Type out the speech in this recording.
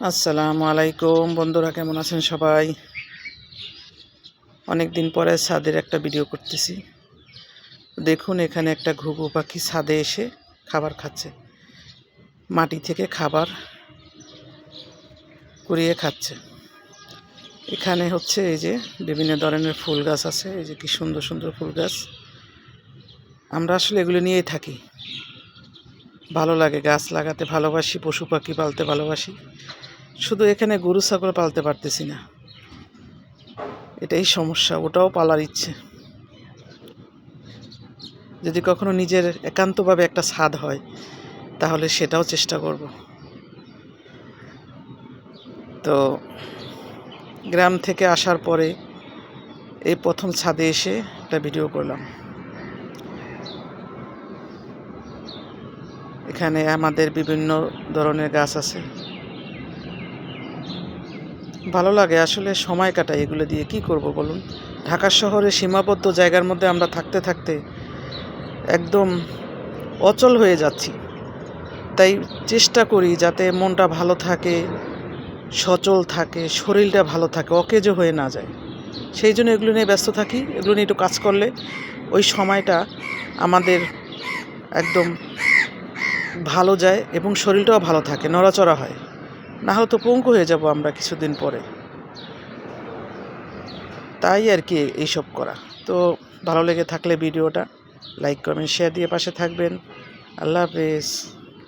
আসসালামু আলাইকুম বন্ধুরা, কেমন আছেন সবাই? অনেক দিন পরে ছাদের একটা ভিডিও করতেছি। দেখুন, এখানে একটা ঘুঘু পাখি ছাদে এসে খাবার খাচ্ছে, মাটি থেকে খাবার কুড়িয়ে খাচ্ছে। এখানে হচ্ছে এই যে বিভিন্ন ধরনের ফুল গাছ আছে, এই যে কি সুন্দর সুন্দর ফুল গাছ। আমরা আসলে এগুলো নিয়েই থাকি, ভালো লাগে, গাছ লাগাতে ভালোবাসি, পশু পাখি পালতে ভালোবাসি। শুধু এখানে গরু ছাগল পালতে পারতেছি না, এটাই সমস্যা। ওটাও পালার ইচ্ছে, যদি কখনো নিজের একান্তভাবে একটা ছাদ হয় তাহলে সেটাও চেষ্টা করব। তো গ্রাম থেকে আসার পরে এই প্রথম ছাদে এসে একটা ভিডিও করলাম। এখানে আমাদের বিভিন্ন ধরনের গাছ আছে, ভালো লাগে আসলে, সময় কাটাই এগুলো দিয়ে। কি করব বলুন? ঢাকা শহরে সীমাবদ্ধ জায়গার মধ্যে আমরা থাকতে থাকতে একদম অচল হয়ে যাচ্ছি। তাই চেষ্টা করি যাতে মনটা ভালো থাকে, সচল থাকে, শরীরটা ভালো থাকে, অকেজো হয়ে না যায়। সেই জন্য এগুলো নিয়ে ব্যস্ত থাকি। এগুলো নিয়ে একটু কাজ করলে ওই সময়টা আমাদের একদম ভালো যায় এবং শরীরটাও ভালো থাকে, নড়াচড়া হয়। না হলে তো পঙ্গু হয়ে যাব আমরা কিছুদিন পরে। তাই আর কি এইসব করা। তো ভালো লেগে থাকলে ভিডিওটা লাইক, কমেন্ট, শেয়ার দিয়ে পাশে থাকবেন। আল্লাহ হাফেজ।